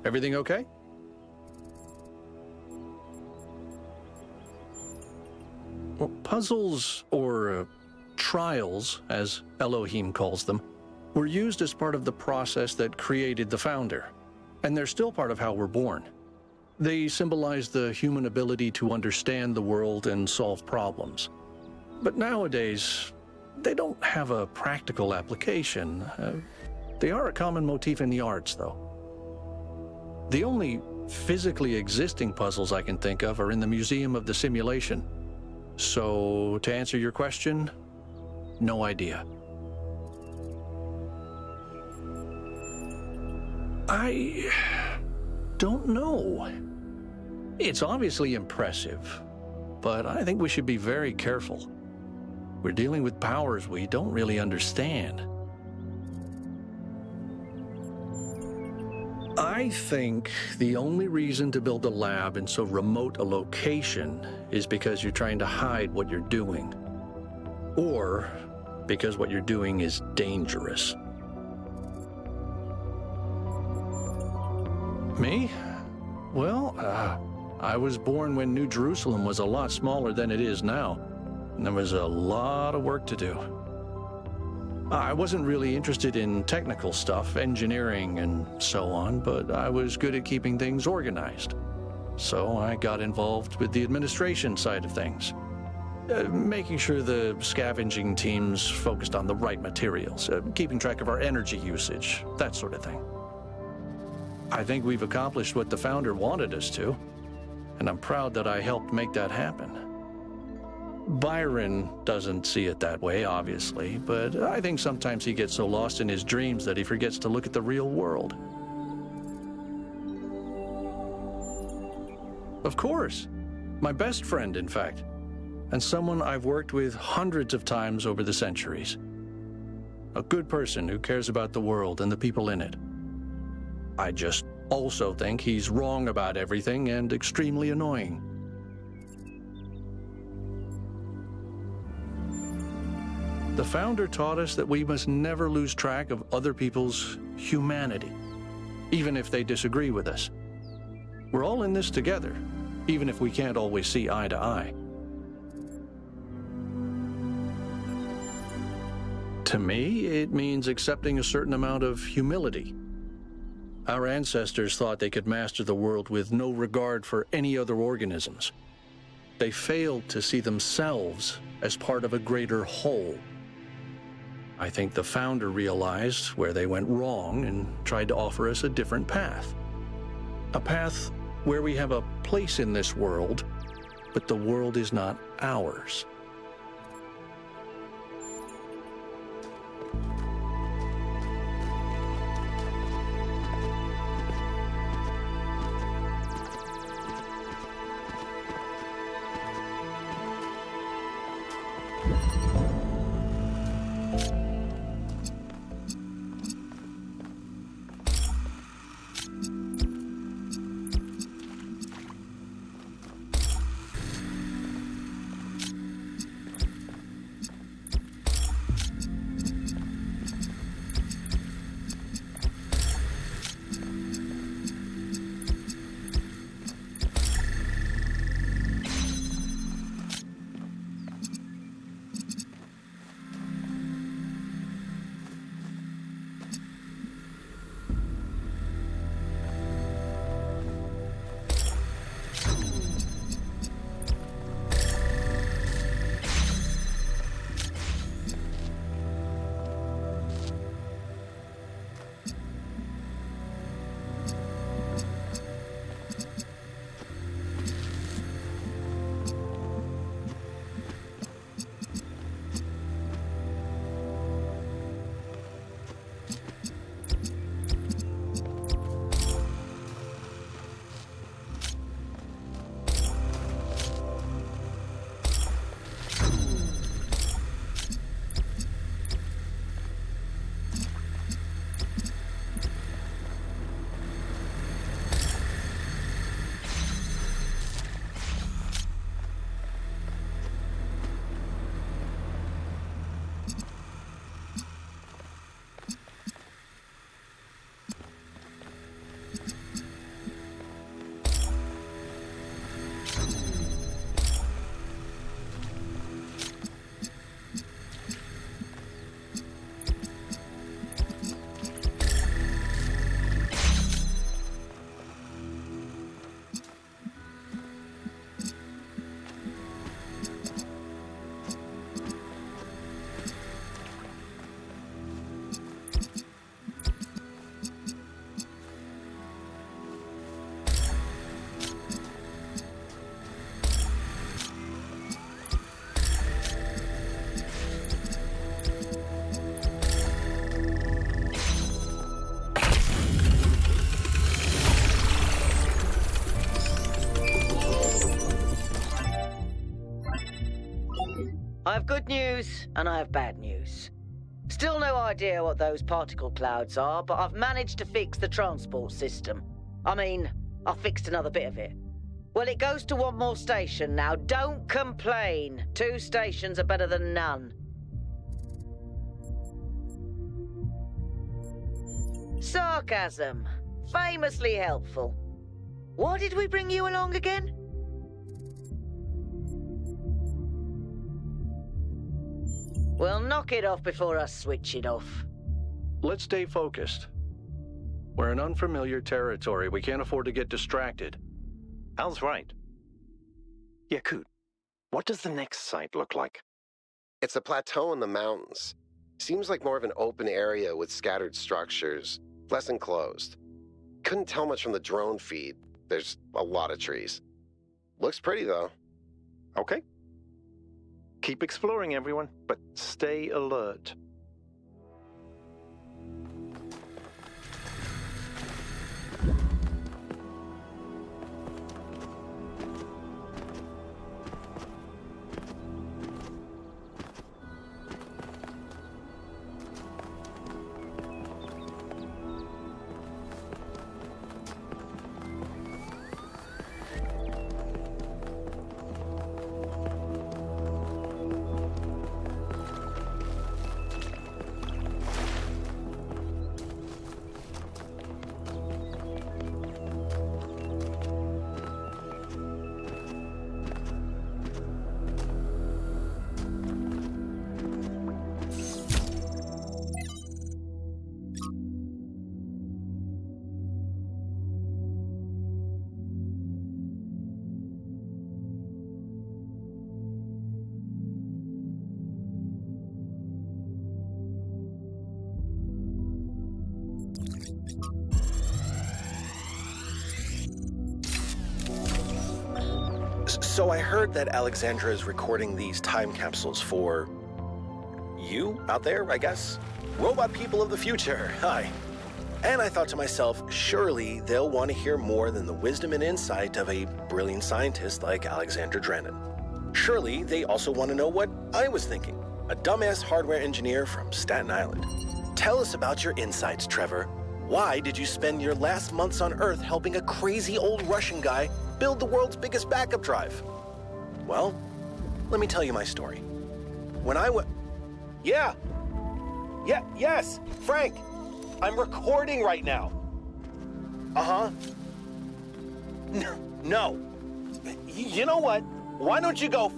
Everything okay? Well, puzzles, or trials, as Elohim calls them, were used as part of the process that created the founder, and they're still part of how we're born. They symbolize the human ability to understand the world and solve problems. But nowadays, they don't have a practical application. They are a common motif in the arts, though. The only physically existing puzzles I can think of are in the Museum of the Simulation. So, to answer your question, no idea. I don't know. It's obviously impressive, but I think we should be very careful. We're dealing with powers we don't really understand. I think the only reason to build a lab in so remote a location is because you're trying to hide what you're doing. Or because what you're doing is dangerous. Me? Well, I was born when New Jerusalem was a lot smaller than it is now, and there was a lot of work to do. I wasn't really interested in technical stuff, engineering and so on, but I was good at keeping things organized. So I got involved with the administration side of things, making sure the scavenging teams focused on the right materials, keeping track of our energy usage, that sort of thing. I think we've accomplished what the founder wanted us to, and I'm proud that I helped make that happen. Byron doesn't see it that way, obviously, but I think sometimes he gets so lost in his dreams that he forgets to look at the real world. Of course. My best friend, in fact, and someone I've worked with hundreds of times over the centuries. A good person who cares about the world and the people in it. I just also think he's wrong about everything and extremely annoying. The founder taught us that we must never lose track of other people's humanity, even if they disagree with us. We're all in this together, even if we can't always see eye to eye. To me, it means accepting a certain amount of humility. Our ancestors thought they could master the world with no regard for any other organisms. They failed to see themselves as part of a greater whole. I think the founder realized where they went wrong and tried to offer us a different path. A path where we have a place in this world, but the world is not ours. news, and I have bad news. Still no idea what those particle clouds are, but I've managed to fix the transport system. I mean, I fixed another bit of it. Well, it goes to one more station now. Don't complain. 2 stations are better than none. Sarcasm. Famously helpful. Why did we bring you along again? Well, knock it off before I switch it off. Let's stay focused. We're in unfamiliar territory. We can't afford to get distracted. Al's right. Yakut, what does the next site look like? It's a plateau in the mountains. Seems like more of an open area with scattered structures, less enclosed. Couldn't tell much from the drone feed. There's a lot of trees. Looks pretty, though. Okay. Keep exploring, everyone, but stay alert. So I heard that Alexandra is recording these time capsules for you out there, I guess? Robot people of the future, hi. And I thought to myself, surely they'll want to hear more than the wisdom and insight of a brilliant scientist like Alexandra Drennan. Surely they also want to know what I was thinking, a dumbass hardware engineer from Staten Island. Tell us about your insights, Trevor. Why did you spend your last months on Earth helping a crazy old Russian guy build the world's biggest backup drive? Well, let me tell you my story. When I was... Yes, Frank! I'm recording right now. Uh-huh. No. You know what? Why don't you go...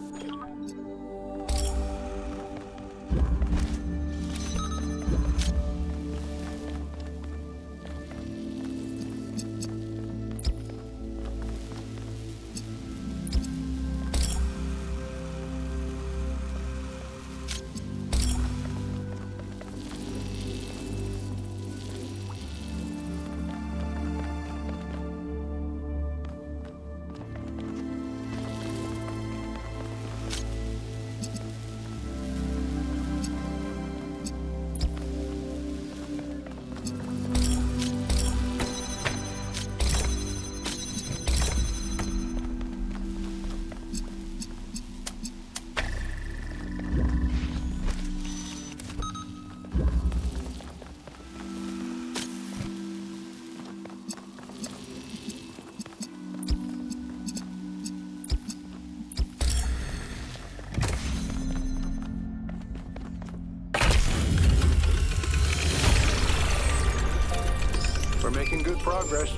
We're making good progress.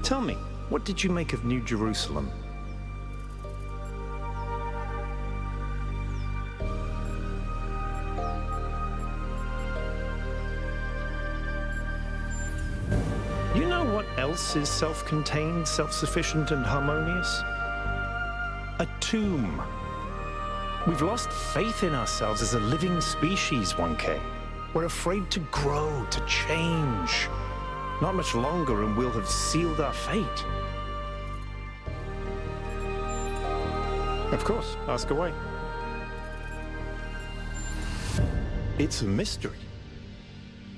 Tell me, what did you make of New Jerusalem? You know what else is self-contained, self-sufficient, and harmonious? A tomb. We've lost faith in ourselves as a living species, 1K. We're afraid to grow, to change. Not much longer and we'll have sealed our fate. Of course, ask away. It's a mystery.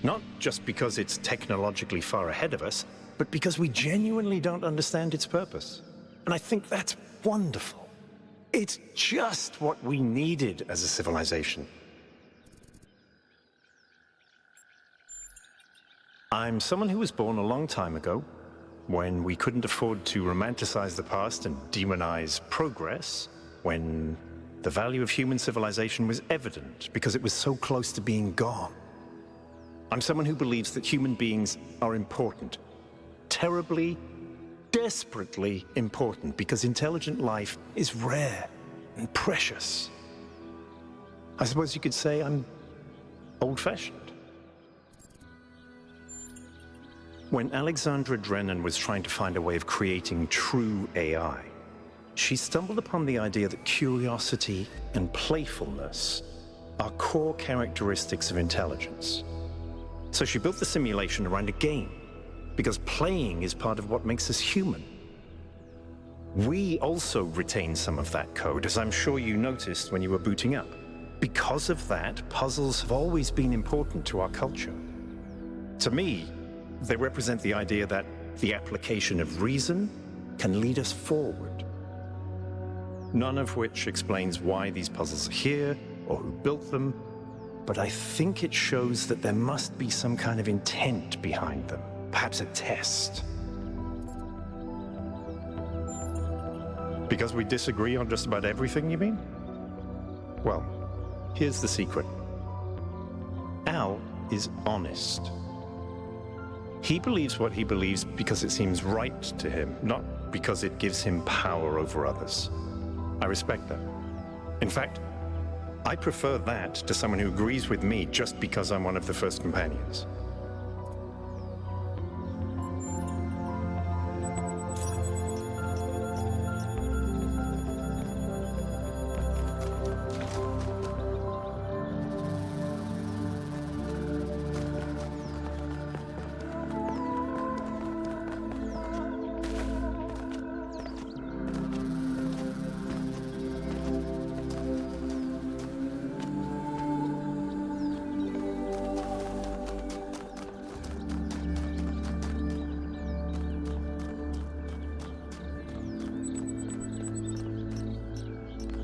Not just because it's technologically far ahead of us, but because we genuinely don't understand its purpose. And I think that's wonderful. It's just what we needed as a civilization. I'm someone who was born a long time ago, when we couldn't afford to romanticize the past and demonize progress, when the value of human civilization was evident because it was so close to being gone. I'm someone who believes that human beings are important, terribly, desperately important, because intelligent life is rare and precious. I suppose you could say I'm old-fashioned. When Alexandra Drennan was trying to find a way of creating true AI, she stumbled upon the idea that curiosity and playfulness are core characteristics of intelligence. So she built the simulation around a game, because playing is part of what makes us human. We also retain some of that code, as I'm sure you noticed when you were booting up. Because of that, puzzles have always been important to our culture. To me, they represent the idea that the application of reason can lead us forward. None of which explains why these puzzles are here or who built them, but I think it shows that there must be some kind of intent behind them, perhaps a test. Because we disagree on just about everything, you mean? Well, here's the secret. Al is honest. He believes what he believes because it seems right to him, not because it gives him power over others. I respect that. In fact, I prefer that to someone who agrees with me just because I'm one of the first companions.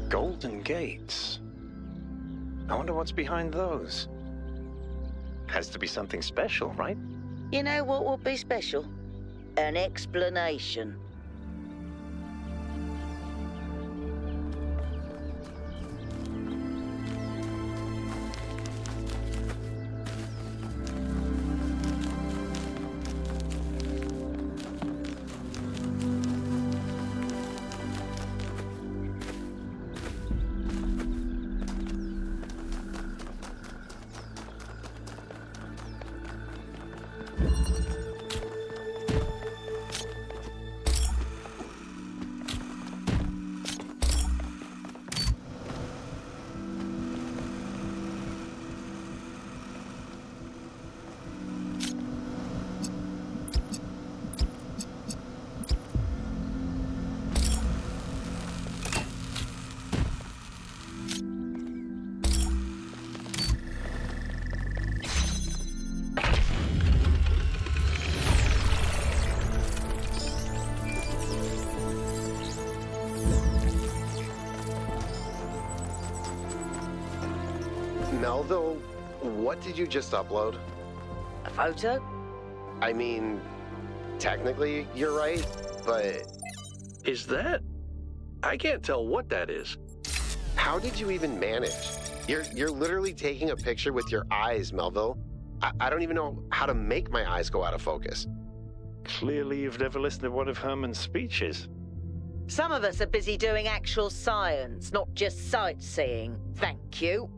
Golden gates. I wonder what's behind those. Has to be something special, right? You know what would be special? An explanation. Melville, what did you just upload? A photo? I mean, technically you're right, but Is that? I can't tell what that is. how did you even manage? You're literally taking a picture with your eyes, Melville. I don't even know how to make my eyes go out of focus. Clearly you've never listened to one of Herman's speeches. Some of us are busy doing actual science, not just sightseeing. Thank you.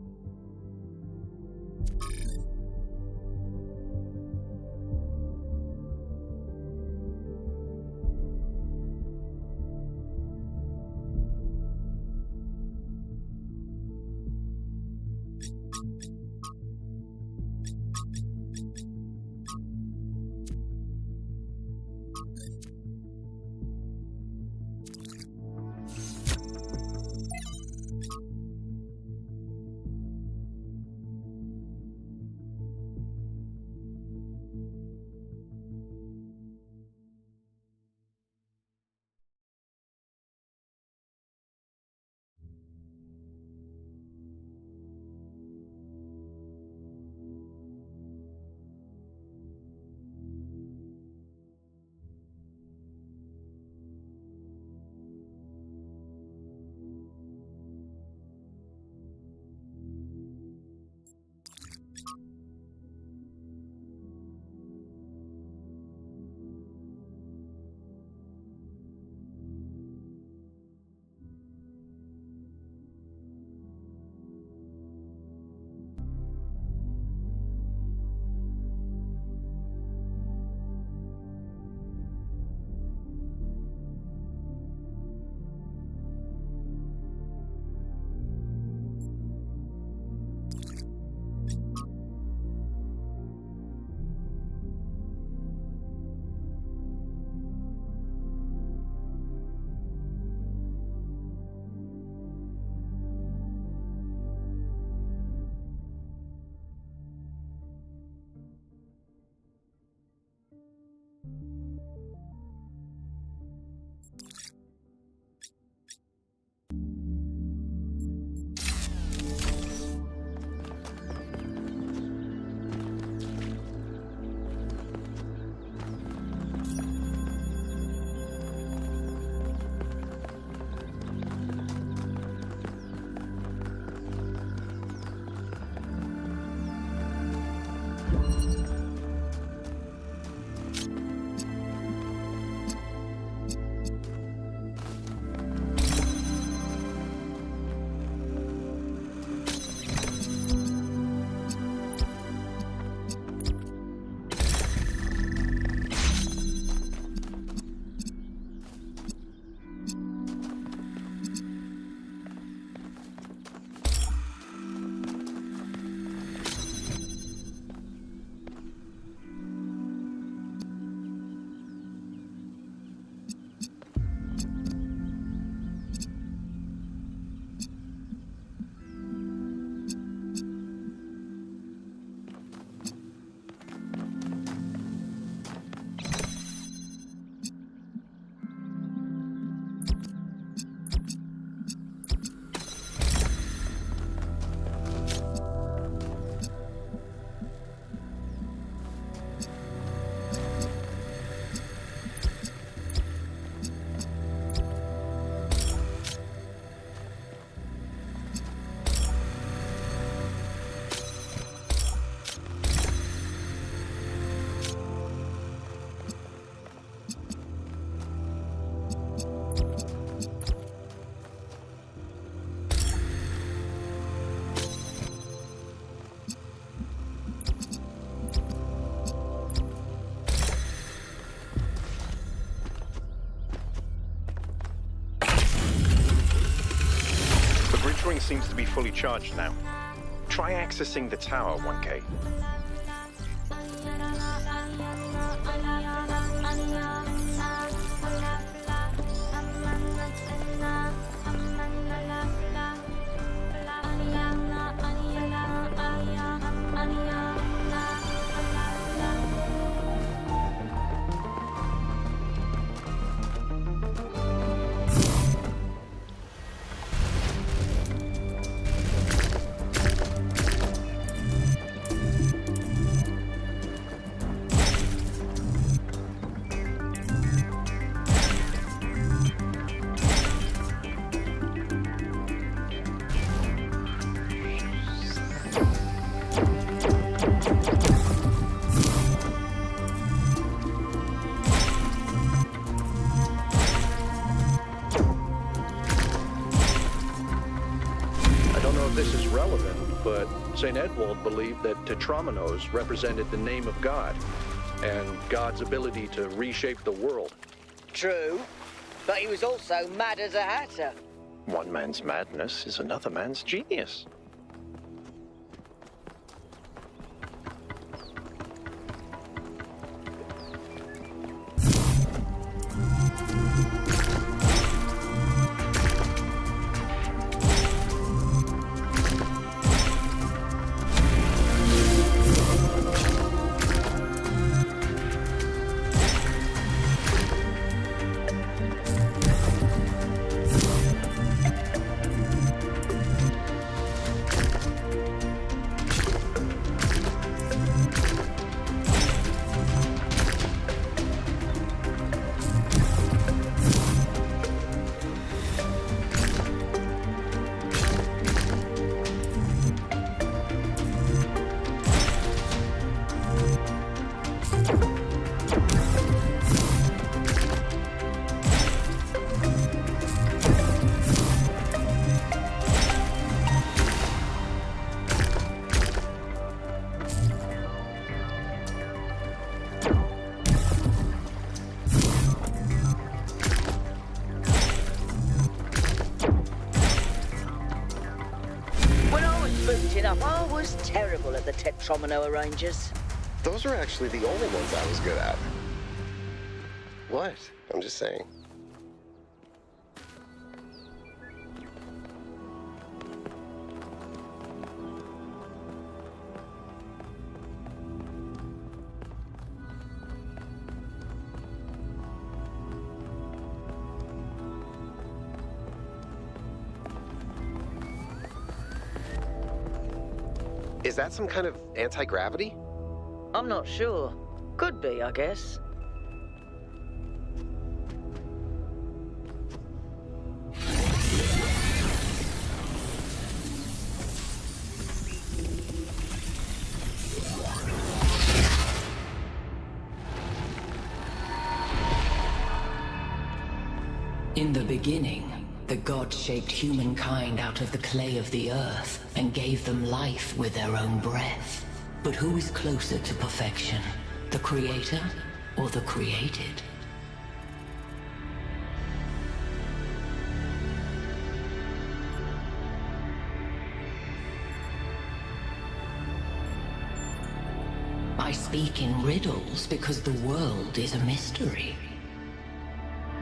Ring seems to be fully charged now. Try accessing the tower, 1K. This is relevant, but St. Edwald believed that tetramenos represented the name of God and God's ability to reshape the world. True, but he was also mad as a hatter. One man's madness is another man's genius. I was terrible at the tetromino arrangers. Those are actually the only ones I was good at. What? I'm just saying. Is that some kind of anti-gravity? I'm not sure. Could be, I guess. In the beginning, the gods shaped humankind out of the clay of the earth and gave them life with their own breath. But who is closer to perfection, the creator or the created? I speak in riddles because the world is a mystery.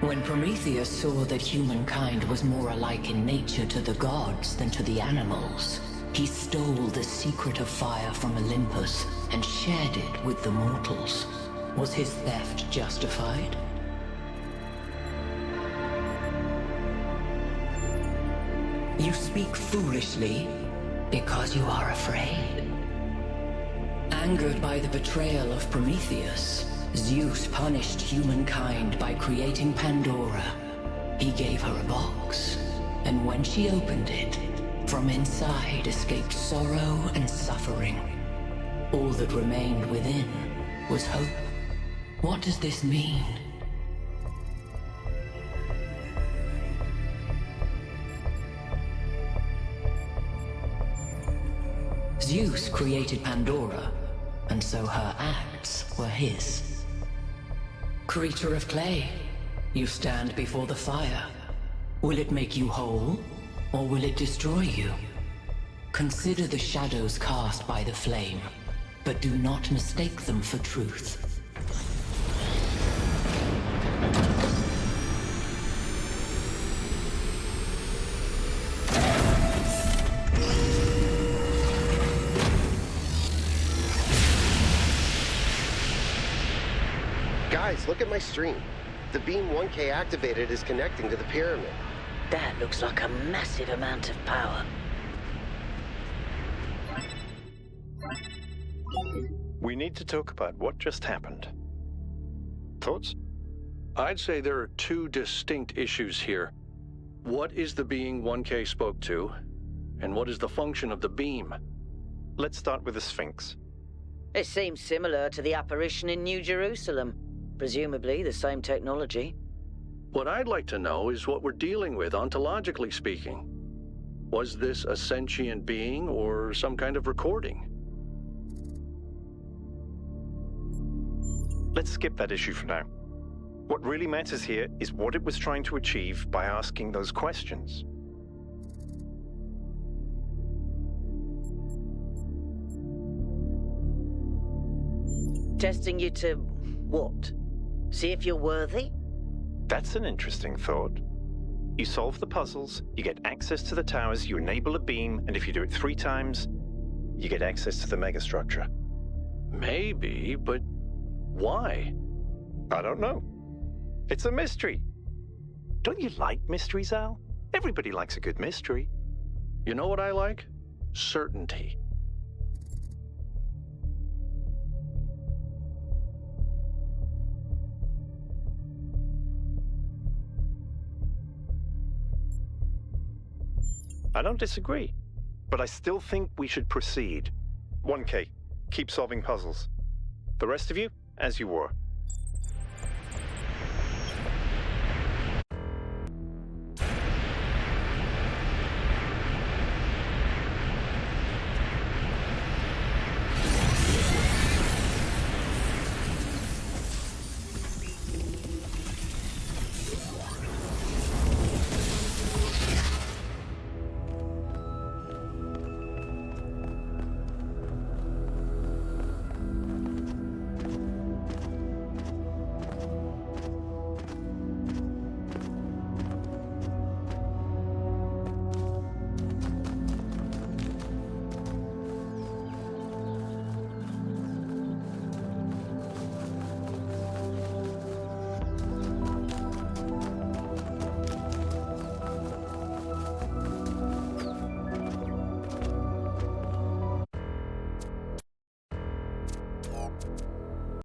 When Prometheus saw that humankind was more alike in nature to the gods than to the animals, he stole the secret of fire from Olympus and shared it with the mortals. Was his theft justified? You speak foolishly because you are afraid. Angered by the betrayal of Prometheus, Zeus punished humankind by creating Pandora. He gave her a box, and when she opened it, from inside escaped sorrow and suffering. All that remained within was hope. What does this mean? Zeus created Pandora, and so her acts were his. Creature of clay, you stand before the fire. Will it make you whole, or will it destroy you? Consider the shadows cast by the flame, but do not mistake them for truth. Guys, look at my stream. The beam 1K activated is connecting to the pyramid. That looks like a massive amount of power. We need to talk about what just happened. Thoughts? I'd say there are two distinct issues here. What is the being 1K spoke to, and what is the function of the beam? Let's start with the Sphinx. It seems similar to the apparition in New Jerusalem. Presumably the same technology. What I'd like to know is what we're dealing with, ontologically speaking. Was this a sentient being or some kind of recording? Let's skip that issue for now. What really matters here is what it was trying to achieve by asking those questions. Testing you to what? See if you're worthy? That's an interesting thought. You solve the puzzles, you get access to the towers, you enable a beam, and if you do it 3 times, you get access to the megastructure. Maybe, but why? I don't know. It's a mystery. Don't you like mysteries, Al? Everybody likes a good mystery. You know what I like? Certainty. I don't disagree, but I still think we should proceed. 1K, keep solving puzzles. The rest of you, as you were.